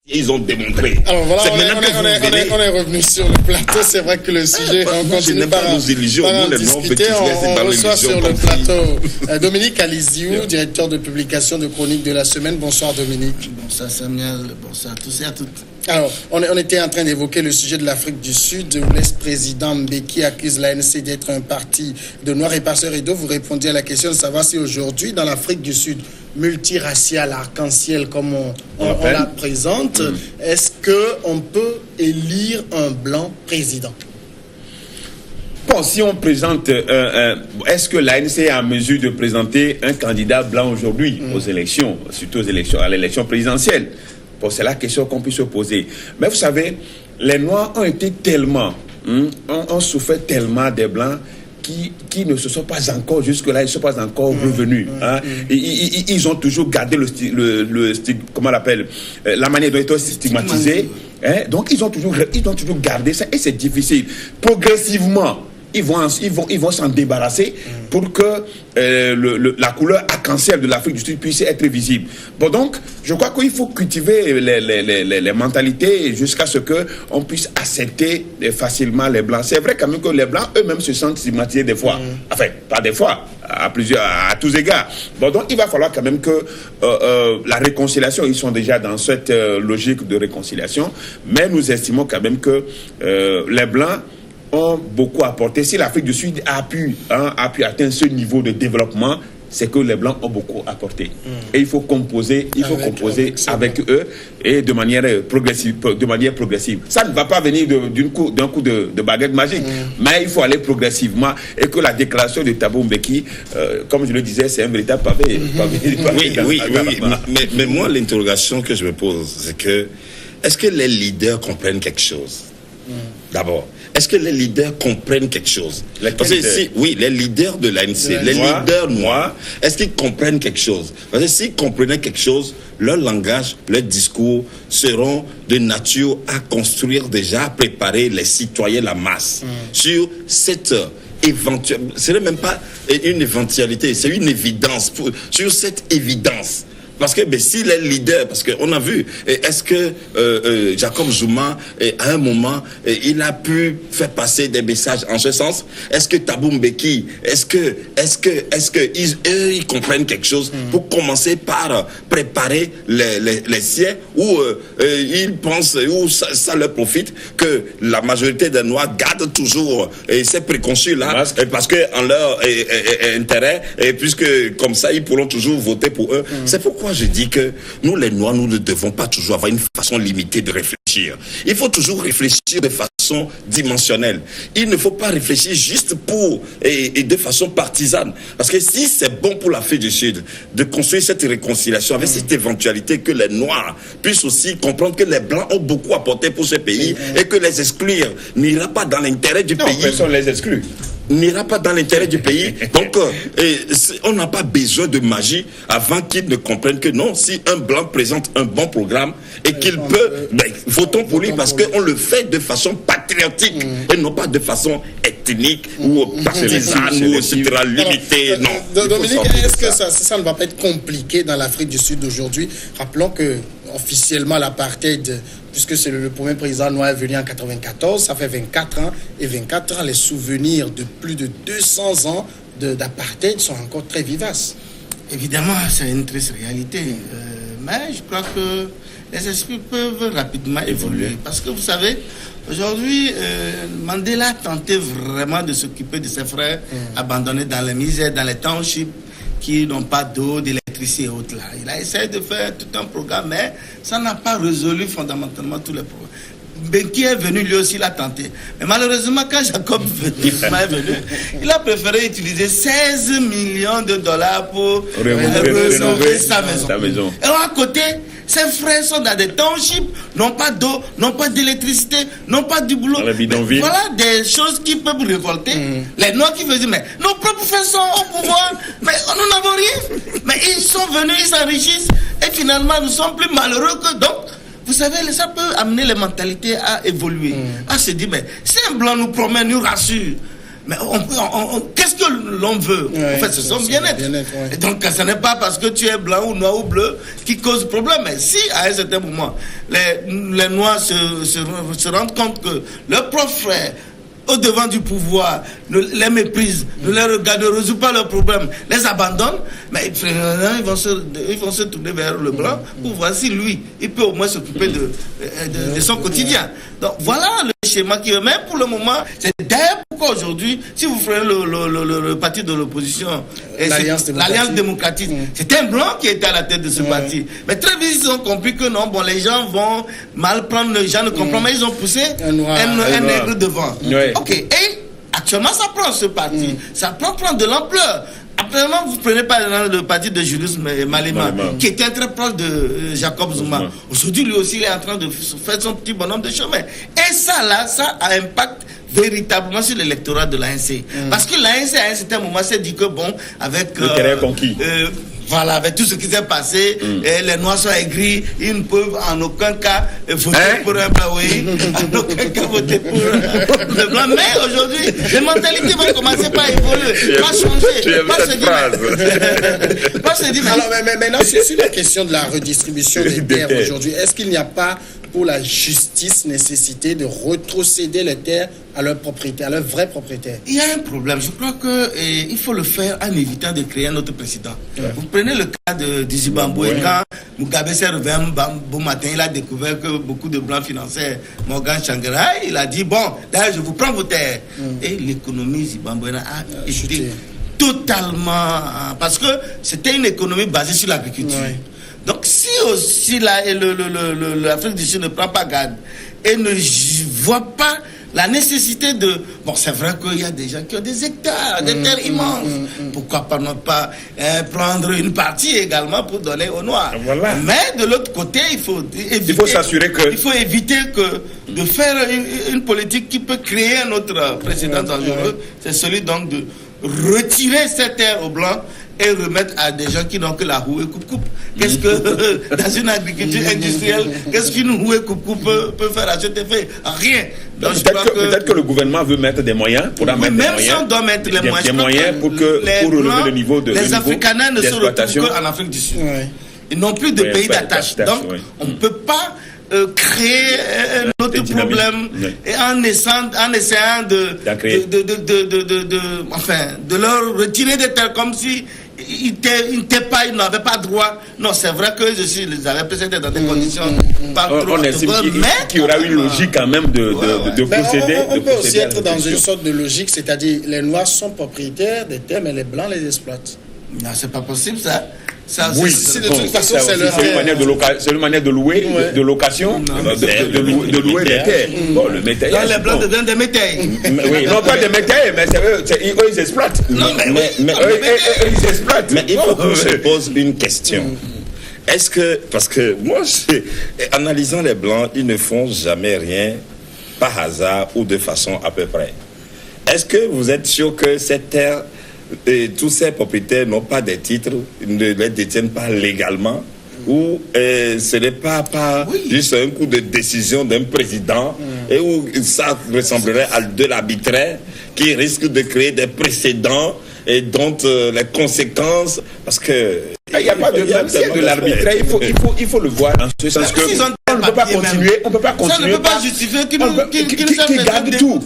Ils ont démontré. Alors voilà, on est revenu sur le plateau. C'est vrai que le sujet, on continue par nos illusions. Nous, les discuter. On reçoit sur le plateau Dominique Alizioux, directeur de publication de Chronique de la Semaine. Bonsoir Dominique. Bonsoir Samuel, bonsoir à tous et à toutes. Alors, on était en train d'évoquer le sujet de l'Afrique du Sud, où l'ex-président Mbeki accuse l'ANC d'être un parti de noirs et passeurs et d'eau. Vous répondiez à la question de savoir si aujourd'hui, dans l'Afrique du Sud, multiracial, arc-en-ciel, comme on la présente, est-ce qu'on peut élire un blanc président? Bon, si on présente, est-ce que l'ANC est en mesure de présenter un candidat blanc aujourd'hui aux élections, surtout à l'élection présidentielle? Bon, c'est la question qu'on peut se poser. Mais vous savez, les Noirs ont été tellement, ont souffert tellement des Blancs qui ne se sont pas encore, jusque-là, ils ne sont pas encore revenus. Ils ont toujours gardé comment on l'appelle, la manière dont ils sont stigmatisés. Donc, ils ont toujours gardé ça et c'est difficile. Progressivement, ils vont s'en débarrasser pour que la couleur arc-en-ciel de l'Afrique du Sud puisse être visible. Bon, donc, je crois qu'il faut cultiver les mentalités jusqu'à ce qu'on puisse accepter facilement les Blancs. C'est vrai quand même que les Blancs eux-mêmes se sentent stigmatisés des fois. Enfin, pas des fois, à tous égards. Bon, donc, il va falloir quand même que la réconciliation, ils sont déjà dans cette logique de réconciliation, mais nous estimons quand même que les Blancs ont beaucoup apporté. Si l'Afrique du Sud a pu atteindre ce niveau de développement, c'est que les Blancs ont beaucoup apporté. Et il faut composer, avec eux et de manière progressive. Ça ne va pas venir d'un coup de baguette magique, mais il faut aller progressivement et que la déclaration de Thabo Mbeki, comme je le disais, c'est un véritable pavé. Oui. Mais moi, l'interrogation que je me pose, c'est que est-ce que les leaders comprennent quelque chose? D'abord, est-ce que les leaders comprennent quelque chose? Parce que les leaders de l'ANC, les leaders noirs, est-ce qu'ils comprennent quelque chose? Parce que s'ils comprenaient quelque chose, leur langage, leur discours seront de nature à construire déjà, à préparer les citoyens, la masse, sur cette éventuelle, ce n'est même pas une éventualité, c'est une évidence, sur cette évidence. Parce que si les leaders, parce qu'on a vu, est-ce que Jacob Zuma, à un moment, il a pu faire passer des messages en ce sens? Est-ce que Thabo Mbeki, est-ce que ils comprennent quelque chose pour commencer par préparer les siens, ou ils pensent, ou ça leur profite, que la majorité des Noirs gardent toujours ces préconçus-là, parce que en leur intérêt, et puisque comme ça, ils pourront toujours voter pour eux. C'est pourquoi je dis que nous, les Noirs, nous ne devons pas toujours avoir une façon limitée de réfléchir. Il faut toujours réfléchir de façon dimensionnelle. Il ne faut pas réfléchir juste et de façon partisane. Parce que si c'est bon pour l'Afrique du Sud de construire cette réconciliation avec cette éventualité que les Noirs puissent aussi comprendre que les Blancs ont beaucoup apporté pour ce pays et que les exclure n'ira pas dans l'intérêt du pays. Personne ne les exclut. N'ira pas dans l'intérêt du pays. Donc, on n'a pas besoin de magie avant qu'ils ne comprennent que non, si un Blanc présente un bon programme et qu'il peut, votons pour lui parce qu'on le fait de façon patriotique et non pas de façon ethnique ou partisane ou etc. limitée. Non. Dominique, est-ce que ça ne va pas être compliqué dans l'Afrique du Sud aujourd'hui? Rappelons que officiellement l'apartheid, puisque c'est le premier président noir venu en 94, ça fait 24 ans, et 24 ans, les souvenirs de plus de 200 ans d'apartheid sont encore très vivaces. Évidemment, c'est une triste réalité, mais je crois que les esprits peuvent rapidement évoluer, parce que vous savez, aujourd'hui, Mandela a tenté vraiment de s'occuper de ses frères abandonnés dans les misères, dans les townships, qui n'ont pas d'eau, d'électricité et autres là. Il a essayé de faire tout un programme, mais ça n'a pas résolu fondamentalement tous les problèmes. Mbeki est venu, lui aussi, il a tenté. Mais malheureusement, quand Jacob Zuma est venu, il a préféré utiliser 16 millions de dollars pour rénover sa maison. Et à côté, ses frères sont dans des townships, n'ont pas d'eau, n'ont pas d'électricité, n'ont pas du boulot. Voilà des choses qui peuvent révolter. Les Noirs qui disaient, mais nos propres frères sont au pouvoir, mais nous n'avons rien. Mais ils sont venus, ils s'enrichissent, et finalement, nous sommes plus malheureux que donc. Vous savez, ça peut amener les mentalités à évoluer, à se dire, mais si un Blanc nous promet, nous rassure, Mais qu'est-ce que l'on veut? En fait, c'est son bien-être. Et donc, ce n'est pas parce que tu es blanc ou noir ou bleu qui cause problème. Mais si, à un certain moment, les Noirs se rendent compte que leur propre frère, au devant du pouvoir, les méprisent, ne les regardent, ne résout pas leurs problèmes, les abandonnent, mais ils vont se tourner vers le blanc pour voir si lui, il peut au moins s'occuper de son quotidien. Donc voilà le schéma qui est. Mais pour le moment, c'est d'ailleurs pourquoi aujourd'hui, si vous prenez le parti de l'opposition, l'Alliance démocratique, c'est un blanc qui était à la tête de ce parti. Mais très vite, ils ont compris que non, bon, les gens vont mal prendre, les gens ne comprennent pas, mais ils ont poussé un nègre devant. Ok, et actuellement, ça prend ce parti, ça prend de l'ampleur. Actuellement, vous prenez par exemple le parti de Julius Malema, qui était très proche de Jacob Zuma. Aujourd'hui, lui aussi, il est en train de faire son petit bonhomme de chemin. Et ça a impact véritablement sur l'électorat de l'ANC. Parce que l'ANC, à un certain moment, s'est dit que bon, avec le terrain conquis. Voilà, avec tout ce qui s'est passé, les Noirs sont aigris, ils ne peuvent en aucun cas voter pour un blanc, en aucun cas voter pour le blanc. Mais aujourd'hui, les mentalités vont commencer par évoluer, pas changer, pas se dire. Alors, mais maintenant, sur la question de la redistribution des terres aujourd'hui, est-ce qu'il n'y a pas pour la justice nécessité de rétrocéder les terres à leurs propriétaires, à leurs vrais propriétaires? Il y a un problème. Je crois qu'il faut le faire en évitant de créer un autre président. Vous prenez le cas de Zimbabwe, quand Mugabe s'est réveillé un beau matin, il a découvert que beaucoup de Blancs finançaient Morgan Tsvangirai. Il a dit, bon, là, je vous prends vos terres. Et l'économie zimbabwéenne a été totalement... Parce que c'était une économie basée sur l'agriculture. Donc, si aussi l'Afrique du Sud ne prend pas garde et ne voit pas la nécessité de... Bon, c'est vrai qu'il y a des gens qui ont des hectares, des terres immenses. Pourquoi pas ne pas prendre une partie également pour donner aux Noirs? Voilà. Mais de l'autre côté, il faut s'assurer que... Il faut éviter de faire une politique qui peut créer un autre précédent dangereux. C'est celui donc de retirer ces terres aux Blancs et remettre à des gens qui n'ont que la rouée coupe-coupe. Qu'est-ce que, dans une agriculture industrielle, qu'est-ce qu'une rouée coupe-coupe peut faire à cet effet? Rien. Donc, peut-être que le gouvernement veut mettre des moyens pour mettre même si on doit mettre des moyens pour relever le niveau de les Africanais ne se retrouvent qu'en Afrique du Sud. Ils n'ont plus de pays d'attache. Donc, on ne peut pas créer un autre problème et en essayant de leur retirer des terres comme si ils n'avaient pas droit. Non, c'est vrai que je les avais présentés dans des conditions pas trop. On estime qu'il y aura une logique quand même de procéder. On peut aussi être dans une sorte de logique, c'est-à-dire les Noirs sont propriétaires des terres, mais les Blancs les exploitent. Non, c'est pas possible ça. Oui, de toute façon, c'est une manière de louer, de location, de louer des terres. Bon, le métail. Les Blancs deviennent des métails. Oui, non pas des métails, mais eux, ils exploitent. Mais ils exploitent. Mais il faut qu'on se pose une question. Est-ce que, parce que moi, analysant les Blancs, ils ne font jamais rien par hasard ou de façon à peu près. Est-ce que vous êtes sûr que cette terre... Et tous ces propriétaires n'ont pas des titres, ne les détiennent pas légalement, ou ce n'est pas juste un coup de décision d'un président, et où ça ressemblerait à de l'arbitraire qui risque de créer des précédents et dont les conséquences, parce que il n'y a pas de l'arbitraire, il faut le voir en ce sens que on ne peut pas continuer, ça ne peut pas justifier qu'ils gardent tout.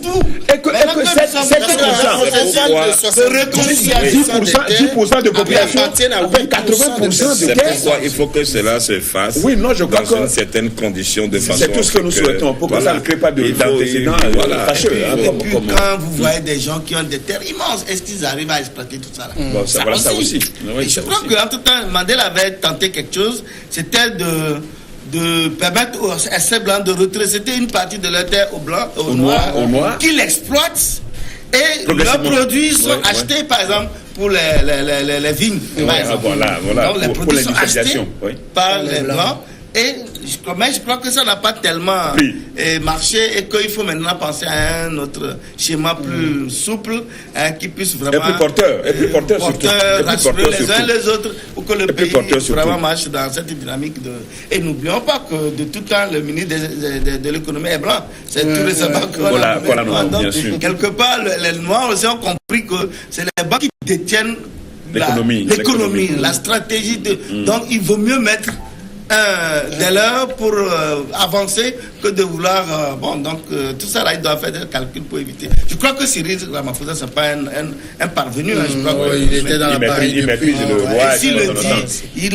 Et que 10% de population, 80% de terres. Il faut que cela se fasse dans une certaine condition de façon. C'est tout ce que nous souhaitons, pour que ça ne crée pas d'antécédents fâcheux. Et puis quand vous voyez des gens qui ont des terres immenses, est-ce qu'ils arrivent à exploiter tout ça là? Ça aussi. Je crois qu'en tout temps, Mandela avait tenté quelque chose, c'était de permettre à ces Blancs de retraiter une partie de leur terre aux Blancs, aux Noirs, qui l'exploitent et leurs produits sont achetés, par exemple, pour les vignes. Voilà. Donc, les produits sont achetés par les Blancs Mais je crois que ça n'a pas tellement marché et qu'il faut maintenant penser à un autre schéma plus souple qui puisse vraiment... Et plus porteur surtout. Rassurer les uns les autres pour que le pays vraiment marche dans cette dynamique. Et n'oublions pas que de tout temps, le ministre de l'économie est blanc. C'est tout récemment que quelque part, les Noirs aussi ont compris que c'est les banques qui détiennent l'économie, la stratégie. Donc, il vaut mieux mettre de l'heure pour avancer que de vouloir tout ça là il doit faire des calculs pour éviter. Je crois que Cyril Ramaphosa c'est pas un parvenu, je crois il était dans la partie s'il le dit,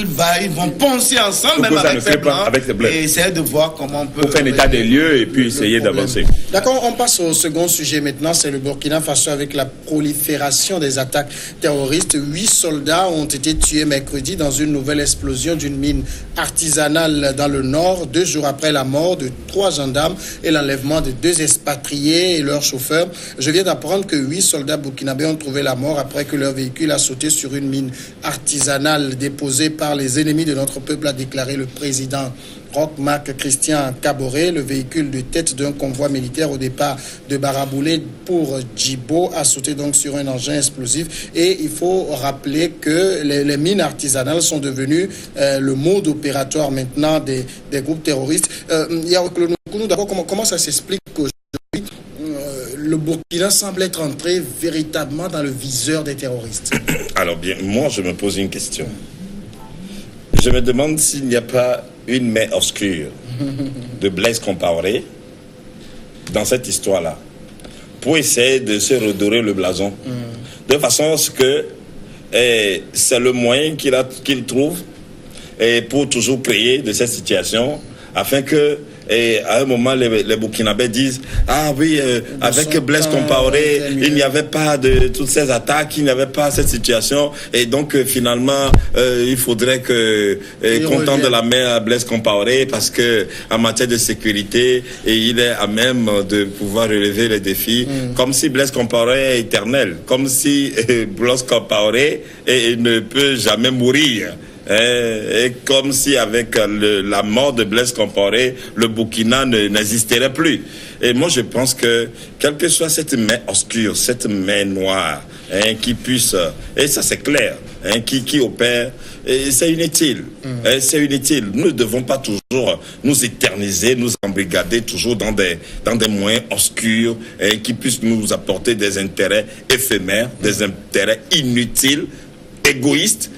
ils vont penser ensemble même avec les Blancs et essayer de voir comment on peut faire un état des lieux et puis essayer d'avancer. D'accord, on passe au second sujet maintenant, c'est le Burkina Faso avec la prolifération des attaques terroristes. 8 soldats ont été tués mercredi dans une nouvelle explosion d'une mine artisanale dans le nord, 2 jours après la mort de 3 gendarmes et l'enlèvement de 2 expatriés et leur chauffeur. Je viens d'apprendre que 8 soldats burkinabés ont trouvé la mort après que leur véhicule a sauté sur une mine artisanale déposée par les ennemis de notre peuple, a déclaré le président Roch-Marc Christian Kaboré. Le véhicule de tête d'un convoi militaire au départ de Baraboulé pour Djibo a sauté donc sur un engin explosif. Et il faut rappeler que les mines artisanales sont devenues le mode opératoire maintenant des groupes terroristes. D'abord, comment ça s'explique qu'aujourd'hui le Burkina semble être entré véritablement dans le viseur des terroristes? Alors bien, moi je me pose une question. Je me demande s'il n'y a pas une main obscure de Blaise Compaoré dans cette histoire-là, pour essayer de se redorer le blason, de façon à ce que c'est le moyen qu'il trouve pour toujours créer de cette situation, afin que à un moment les Burkinabés disent avec Blaise Compaoré il n'y avait pas de toutes ces attaques, il n'y avait pas cette situation, et donc finalement il faudrait qu'on tende la main à Blaise Compaoré parce que en matière de sécurité il est à même de pouvoir relever les défis, comme si Blaise Compaoré est éternel, comme si Blaise Compaoré ne peut jamais mourir. Et comme si avec la mort de Blaise Compaoré, le Burkina n'existerait plus. Et moi je pense que quelle que soit cette main obscure, cette main noire, qui puisse, et ça c'est clair, qui opère, c'est inutile. C'est inutile. Nous ne devons pas toujours nous éterniser, nous embrigader toujours dans des moyens obscurs qui puissent nous apporter des intérêts éphémères, des intérêts inutiles, égoïstes.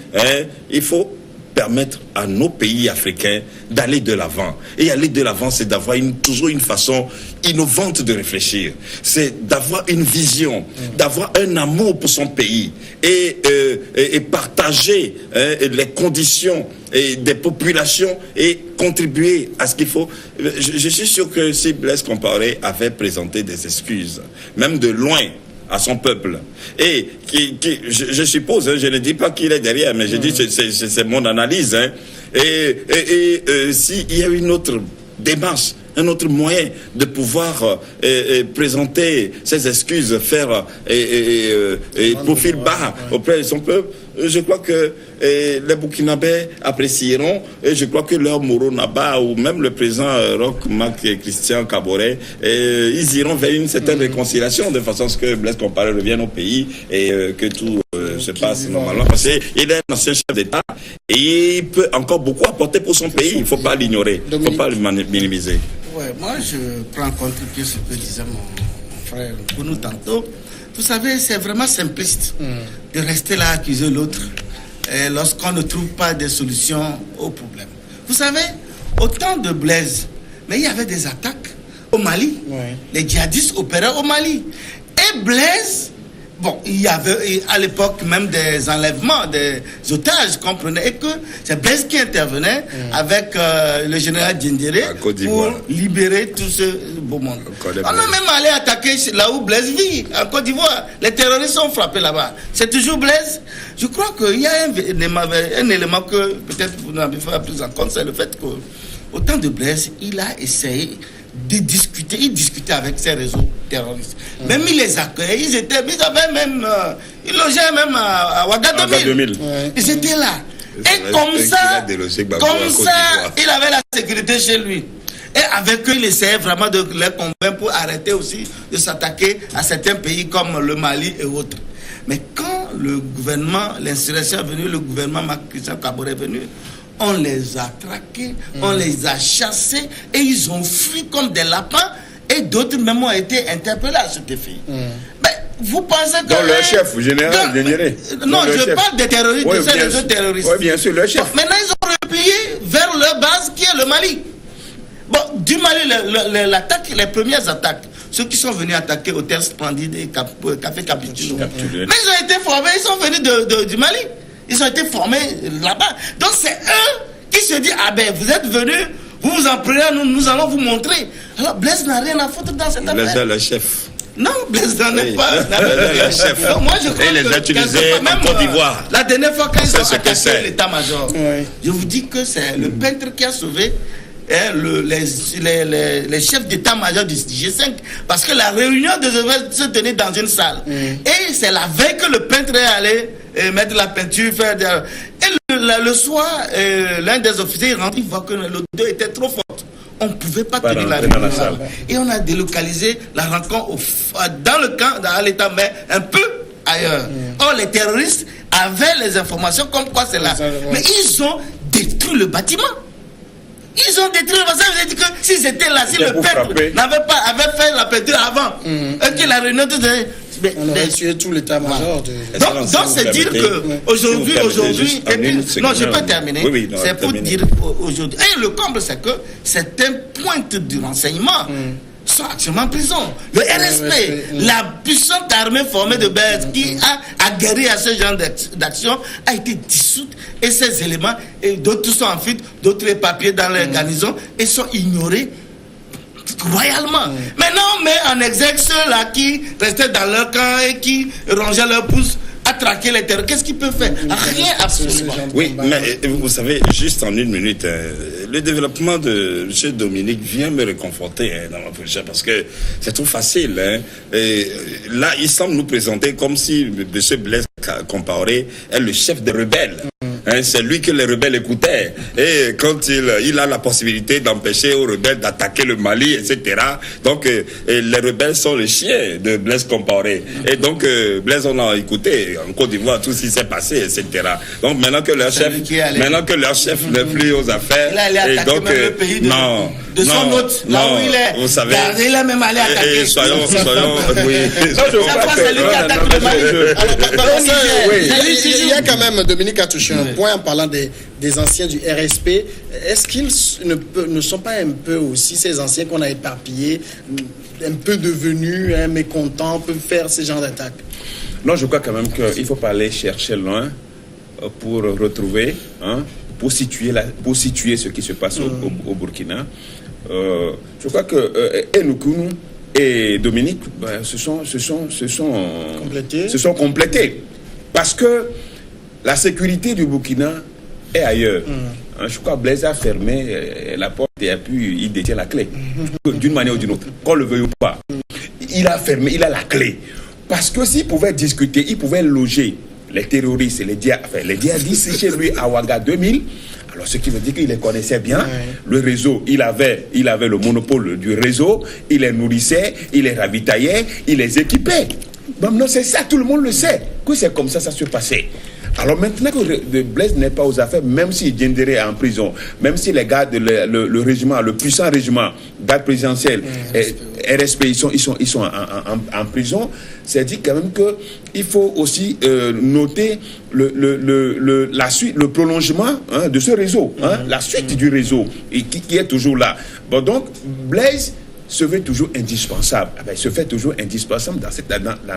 Il faut permettre à nos pays africains d'aller de l'avant. Et aller de l'avant, c'est d'avoir toujours une façon innovante de réfléchir. C'est d'avoir une vision, d'avoir un amour pour son pays et partager les conditions des populations et contribuer à ce qu'il faut. Je suis sûr que si Blaise Compaoré avait présenté des excuses, même de loin, à son peuple, et je suppose, je ne dis pas qu'il est derrière, mais je dis c'est mon analyse, s'il y a une autre démarche, un autre moyen de pouvoir présenter ses excuses, faire profil bas auprès de son peuple, je crois que les Burkinabés apprécieront, et je crois que leur Moro Naba ou même le président Roch-Marc Christian Kaboré, ils iront vers une certaine réconciliation de façon à ce que Blaise Compaoré revienne au pays et que tout se passe normalement, parce qu'il est un ancien chef d'État et il peut encore beaucoup apporter pour son pays. Il ne faut pas l'ignorer, il ne faut pas le minimiser. Ouais, moi je prends en compte ce que disait mon frère Kounou tantôt. Vous savez, c'est vraiment simpliste de rester là à accuser l'autre lorsqu'on ne trouve pas de solution au problème. Vous savez, au temps de Blaise, mais il y avait des attaques au Mali. Les djihadistes opéraient au Mali. Et Blaise, bon, il y avait à l'époque même des enlèvements, des otages, comprenez, et que c'est Blaise qui intervenait avec le général Diendéré pour libérer tout ce beau monde. On a même allé attaquer là où Blaise vit, en Côte d'Ivoire. Les terroristes ont frappé là-bas. C'est toujours Blaise. Je crois qu'il y a un élément que peut-être vous n'avez pas pris en compte, c'est le fait qu'au temps de Blaise, il a essayé de discuter, il discutait avec ces réseaux terroristes. Même il les accueillait, ils logeaient même à Ouagadougou. Ils étaient là. Et comme ça, il avait la sécurité chez lui. Et avec eux, il essayait vraiment de les convaincre pour arrêter aussi de s'attaquer à certains pays comme le Mali et autres. Mais quand le gouvernement, l'insurrection est venue, le gouvernement Macky-Sall Kabore est venu, on les a traqués, on les a chassés et ils ont fui comme des lapins et d'autres même ont été interpellés à cet effet. Vous pensez que... Dans le chef, général Diendéré. Non, je parle des terroristes, oui, des autres terroristes. Oui, bien sûr, le chef. Bon, maintenant, ils ont replié vers leur base qui est le Mali. Bon, du Mali, l'attaque, les premières attaques, ceux qui sont venus attaquer Hôtel Splendide et Café Capitulino. Mais ils ont été formés, ils sont venus du Mali. Ils ont été formés là-bas. Donc c'est eux qui se disent, ah ben vous êtes venus, vous vous en prenez, nous allons vous montrer. Alors Blaise n'a rien à foutre dans cette affaire. Blaise est le chef. Non, Blaise n'en est pas. Le chef. Non, moi, je crois et les a utilisés en Côte d'Ivoire. La dernière fois quand ils ont attaqué l'état-major, oui. Je vous dis que c'est le peintre qui a sauvé les chefs d'état-major du G5, parce que la réunion devait se tenir dans une salle. Et c'est la veille que le peintre est allé mettre la peinture, et le soir, l'un des officiers rentre, il voit que l'odeur était trop forte. On ne pouvait pas tenir la réunion. Et on a délocalisé la rencontre dans le camp, dans l'état, mais un peu ailleurs. Or, les terroristes avaient les informations comme quoi c'est là. Mais ils ont détruit le bâtiment. Ils ont détruit le bâtiment. J'ai dit que s'ils étaient là, si le peuple avait fait la peinture avant, et que la réunion on aurait tué tout l'état-major. Donc c'est dire que aujourd'hui, non, je peux terminer. Oui, c'est pour dire aujourd'hui. Et le comble, c'est que certaines pointes du renseignement sont actuellement en prison. Le RSP, la puissante armée formée de bêtes qui a aguerri à ce genre d'action, a été dissoute et ces éléments, et d'autres sont en fuite, d'autres les papiers dans les garnisons et sont ignorés royalement. Maintenant, on met en exergue ceux-là qui restaient dans leur camp et qui rongeaient leurs pouces à traquer les terroristes. Qu'est-ce qu'ils peuvent faire? Rien, absolument. Oui, mais vous savez, juste en une minute, le développement de M. Dominique vient me réconforter dans ma position, parce que c'est trop facile. Et là, il semble nous présenter comme si M. Blaise Compaoré est le chef des rebelles. C'est lui que les rebelles écoutaient. Et quand il a la possibilité d'empêcher aux rebelles d'attaquer le Mali, etc. Donc, les rebelles sont les chiens de Blaise Compaoré. Et donc, Blaise, on a écouté en Côte d'Ivoire tout ce qui s'est passé, etc. Donc, maintenant que leur chef n'est plus aux affaires. Il a attaqué donc, le pays de son hôte, là où il est. Vous savez. Il a même allé attaquer. Et soyons, oui. Il y a quand même, Dominique a touché un point en parlant des anciens du RSP. Est-ce qu'ils ne sont pas un peu aussi, ces anciens qu'on a éparpillés, un peu devenus mécontents, peuvent faire ce genre d'attaques? Non, je crois quand même qu'il ne faut pas aller chercher loin pour retrouver, pour situer ce qui se passe au Burkina. Je crois que Enukunu et Dominique se sont complétés. Parce que la sécurité du Burkina est ailleurs. Je crois que Blaise a fermé la porte et il détient la clé. D'une manière ou d'une autre, qu'on le veuille ou pas. Il a fermé, il a la clé. Parce que s'il pouvait discuter, il pouvait loger les terroristes et les djihadistes chez lui à Ouaga 2000. Alors, ce qui veut dire qu'il les connaissait bien. Le réseau, il avait le monopole du réseau. Il les nourrissait, il les ravitaillait, il les équipait. Non, c'est ça, tout le monde le sait. Que c'est comme ça se passait. Alors maintenant que Blaise n'est pas aux affaires, même si Diendéré est en prison, même si les gars, le régiment, le puissant régiment, garde présidentielle, RSP, ils sont en prison, c'est dit quand même qu'il faut aussi noter la suite, le prolongement de ce réseau, la suite du réseau, qui est toujours là. Bon, donc, Blaise se fait toujours indispensable. Se fait toujours indispensable dans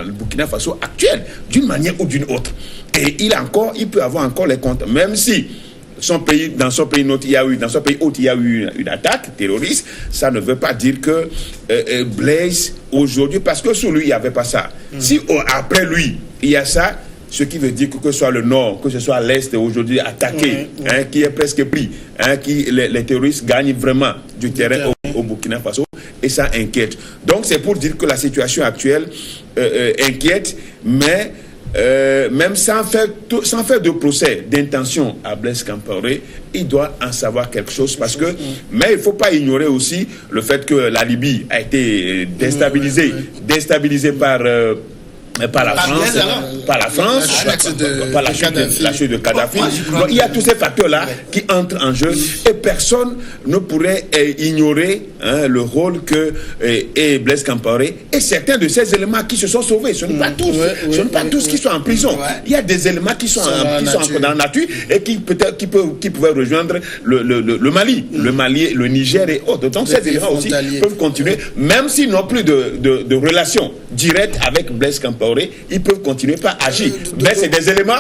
le Burkina Faso actuel, d'une manière ou d'une autre. Et il peut avoir encore les comptes, même si dans son pays autre, il y a eu une attaque terroriste, ça ne veut pas dire que Blaise, aujourd'hui, parce que sous lui, il n'y avait pas ça. Si après lui, il y a ça, ce qui veut dire que ce soit le nord, que ce soit l'est aujourd'hui attaqué, qui est presque pris, les terroristes gagnent vraiment du terrain au Burkina Faso, et ça inquiète. Donc c'est pour dire que la situation actuelle inquiète, mais même sans faire de procès d'intention à Blaise Compaoré, il doit en savoir quelque chose parce que, mais il ne faut pas ignorer aussi le fait que la Libye a été déstabilisée par la France, par la chute de Kadhafi. Donc, il y a tous ces facteurs-là qui entrent en jeu et personne ne pourrait ignorer le rôle que est Blaise Compaoré et certains de ces éléments qui se sont sauvés. Ce ne sont pas tous qui sont en prison. Il y a des éléments qui sont dans la nature et qui pouvaient rejoindre le Mali, le Niger et autres. Donc ces éléments aussi peuvent continuer, même s'ils n'ont plus de relation directe avec Blaise Compaoré. Ils peuvent continuer par agir. Mais c'est des éléments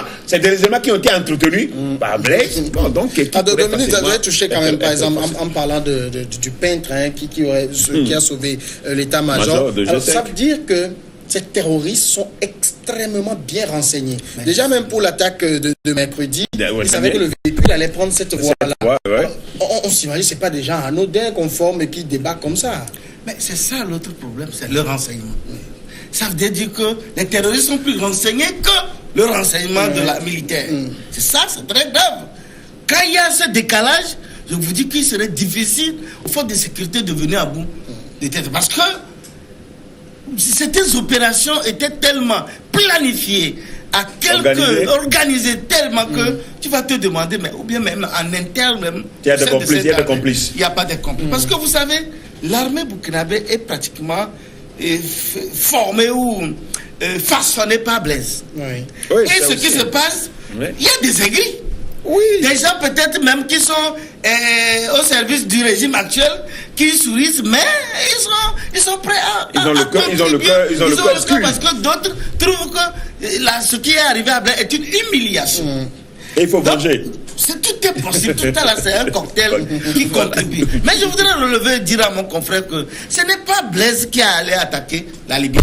qui ont été entretenus par Blaise. Bon, donc, Dominique, vous avez touché quand même, par exemple, en parlant du peintre qui a sauvé l'état-major. Ça veut dire que ces terroristes sont extrêmement bien renseignés. Déjà, même pour l'attaque de mercredi, ils savaient que le véhicule allait prendre cette voie-là. On s'imagine que ce n'est pas des gens anodins, conformes et qui débarquent comme ça. Mais c'est ça l'autre problème, c'est le renseignement. Ça veut dire que les terroristes sont plus renseignés que le renseignement de la militaire. C'est ça, c'est très grave. Quand il y a ce décalage, je vous dis qu'il serait difficile aux forces de sécurité de venir à bout des têtes. Parce que ces opérations étaient tellement planifiées, organisées tellement que tu vas te demander, mais, ou bien même en interne, même, il y a des complices. Il n'y a pas de complices. Parce que vous savez, l'armée burkinabé est pratiquement formé ou façonné par Blaise. Et ce qui se passe, il y a des aigris. Des gens peut-être même qui sont au service du régime actuel, qui sourient, mais ils sont prêts à ils ont le cœur parce que d'autres trouvent que ce qui est arrivé à Blaise est une humiliation. Et il faut venger. Tout est possible, tout à l'heure, c'est un cocktail qui contribue. Mais je voudrais relever et dire à mon confrère que ce n'est pas Blaise qui est allé attaquer la Libye.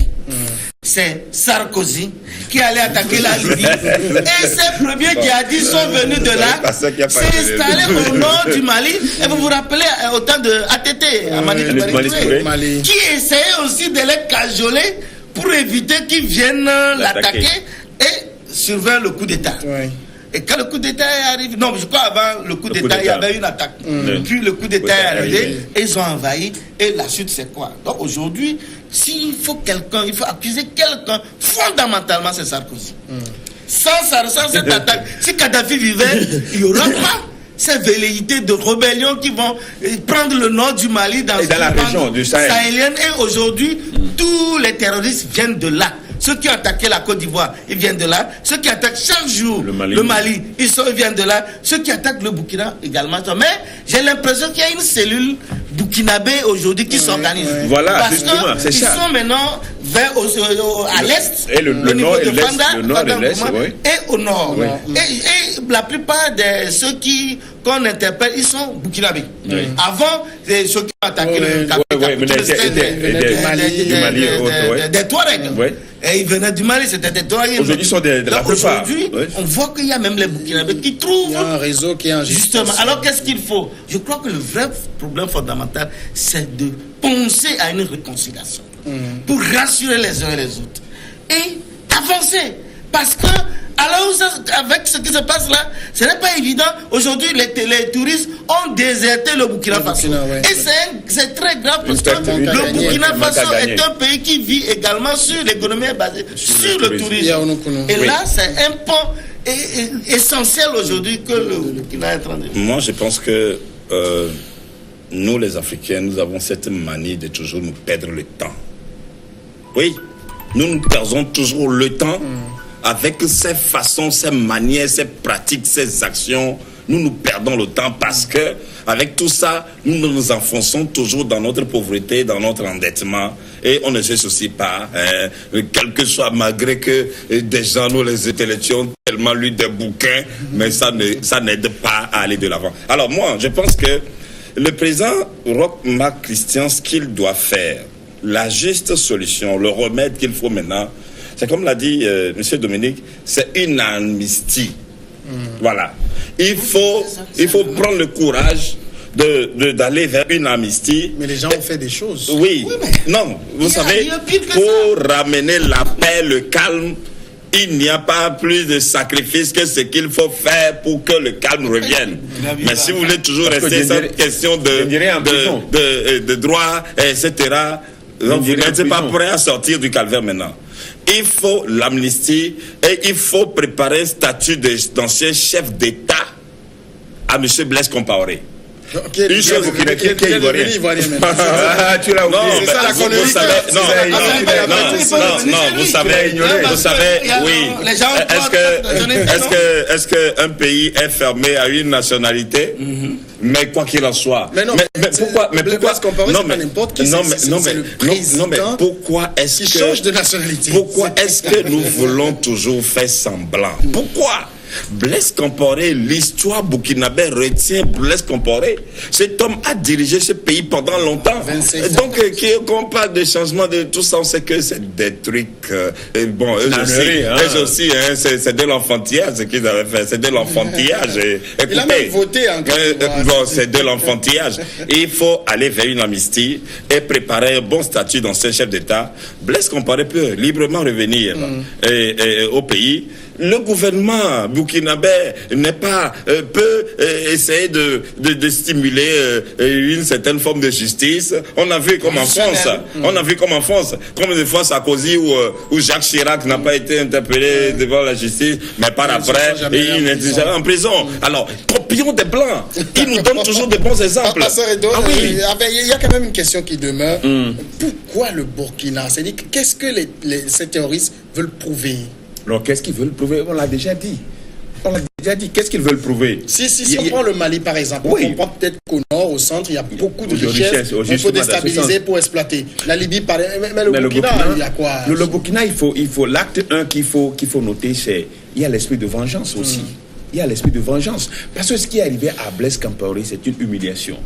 C'est Sarkozy qui allait attaquer la Libye. Et ces premiers djihadistes sont venus de là, s'est installé au nord du Mali. Et vous vous rappelez au temps de ATT, Amani Touré, qui essayait aussi de les cajoler pour éviter qu'ils viennent l'attaquer et surveiller le coup d'État. Et quand le coup d'État est arrivé, non, je crois avant le coup d'État, il y avait une attaque. Puis le coup d'État est arrivé, et ils ont envahi, et la suite c'est quoi? Donc aujourd'hui, s'il faut il faut accuser quelqu'un, fondamentalement c'est Sarkozy. Sans cette attaque, si Kadhafi vivait, il n'y aura pas ces velléités de rébellion qui vont prendre le nord du Mali dans la région du Sahel. Sahélienne. Et aujourd'hui, tous les terroristes viennent de là. Ceux qui ont attaqué la Côte d'Ivoire, ils viennent de là. Ceux qui attaquent chaque jour le Mali, ils viennent de là. Ceux qui attaquent le Burkina également. Mais j'ai l'impression qu'il y a une cellule burkinabé aujourd'hui qui s'organise. Voilà, parce justement, c'est ça. Ils sont maintenant à l'est, et le niveau nord de et Fanda, l'est, et au nord. Et la plupart de ceux qu'on interpelle, ils sont burkinabés. Avant, ceux qui ont attaqué le des Touaregs. Et ils venaient du Mali, c'était des Touaregs. Aujourd'hui, ils sont de la plupart. Aujourd'hui, on voit qu'il y a même les burkinabés qui trouvent. Il y a un réseau qui est en gestion. Justement. Alors, qu'est-ce qu'il faut? Je crois que le vrai problème fondamental, c'est de penser à une réconciliation pour rassurer les uns et les autres et avancer. Parce que, alors, avec ce qui se passe là, ce n'est pas évident. Aujourd'hui, les touristes ont déserté le Burkina Faso. Et c'est très grave parce que le Burkina Faso est un pays qui vit également sur l'économie basée sur le tourisme. Et là, c'est un point essentiel aujourd'hui que le Burkina est en train de... Moi, je pense que nous, les Africains, nous avons cette manie de toujours nous perdre le temps. Oui, nous perdons toujours le temps. Avec ces façons, ces manières, ces pratiques, ces actions, nous perdons le temps parce que, avec tout ça, nous nous enfonçons toujours dans notre pauvreté, dans notre endettement, et on ne se soucie pas, quel que soit, malgré que des gens, nous les intellectuels, ont tellement lu des bouquins, mais ça n'aide pas à aller de l'avant. Alors moi, je pense que le président Roch Marc Christian, ce qu'il doit faire, la juste solution, le remède qu'il faut maintenant, c'est comme l'a dit M. Dominique, c'est une amnistie. Voilà. Il faut prendre le courage d'aller vers une amnistie. Mais les gens ont fait des choses. Oui. Non, vous savez, pour ramener la paix, le calme il n'y a pas plus de sacrifice que ce qu'il faut faire pour que le calme revienne. Mais si vous voulez toujours rester sur cette question de droit, etc., vous n'êtes pas prêt à sortir du calvaire maintenant. Il faut l'amnistie et il faut préparer un statut d'ancien chef d'État à M. Blaise Compaoré. Une chose qui est ivoirien. Tu l'as oublié. C'est ça la connerie. Vous savez, oui. Est-ce qu'un pays est fermé à une nationalité? Mais quoi qu'il en soit. Mais pourquoi? Non, mais n'importe qui. Non, mais pourquoi est-ce que change de nationalité? Pourquoi est-ce que nous voulons toujours faire semblant? Pourquoi? Blaise Compaoré, l'histoire burkinabé retient Blaise Compaoré. Cet homme a dirigé ce pays pendant longtemps. Donc, quand on parle de changement de tout ça, on sait que c'est des trucs. Bon, eux aussi, c'est de l'enfantillage ce qu'ils avaient fait. C'est de l'enfantillage. Il a même voté en bon, c'est de l'enfantillage. Il faut aller vers une amnistie et préparer un bon statut d'ancien chef d'État. Blaise Compaoré peut librement revenir au pays. Le gouvernement burkinabé peut essayer de stimuler une certaine forme de justice. On a vu comme en France, combien de fois Sarkozy ou Jacques Chirac n'a pas été interpellé devant la justice, mais par après, il est jamais en prison. Alors, copions des Blancs. Ils nous donnent toujours de bons exemples. Il y a quand même une question qui demeure. Pourquoi le Burkina? C'est-à-dire, qu'est-ce que ces terroristes veulent prouver? Alors, qu'est-ce qu'ils veulent prouver? On l'a déjà dit. Qu'est-ce qu'ils veulent prouver? Si on prend le Mali, par exemple, on comprend peut-être qu'au nord, au centre, il y a beaucoup de richesses. Il faut déstabiliser pour exploiter. La Libye, mais le Burkina, il y a quoi? Le Burkina, il faut l'acte 1 qu'il faut noter, c'est il y a l'esprit de vengeance aussi. Il y a l'esprit de vengeance. Parce que ce qui est arrivé à Blaise Compaoré, c'est une humiliation.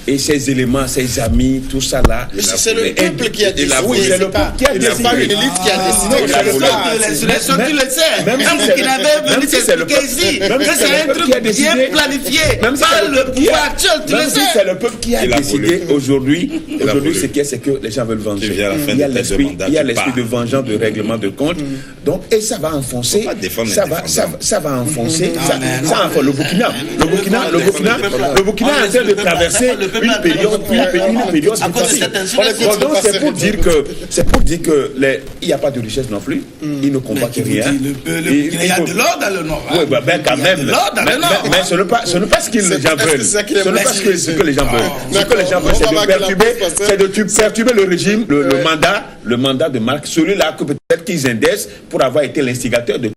Et ses éléments, ses amis, tout ça là. C'est le peuple qui a décidé. Oui, c'est le peuple qui a décidé. Il n'y a pas une élite qui a décidé. Les gens qui le savent. Même si c'est le peuple ici. C'est un truc bien planifié. Même si c'est le peuple qui a décidé aujourd'hui, ce qui est, c'est que les gens veulent venger. Il y a l'esprit de vengeance, de règlement de compte. Donc, et ça va enfoncer. Ça va enfoncer. Le Burkina est en train de traverser une période difficile. Donc c'est pour dire que il n'y a pas de richesse non plus. Ils ne combattent rien. Il y a de l'or dans le nord. Oui, ben quand même. Mais ce n'est pas ce que les gens veulent. Ce n'est pas ce que les gens veulent. Ce que les gens veulent, c'est de perturber le régime, le mandat de Marc, celui-là que peut-être qu'ils indexent pour avoir été l'instigateur de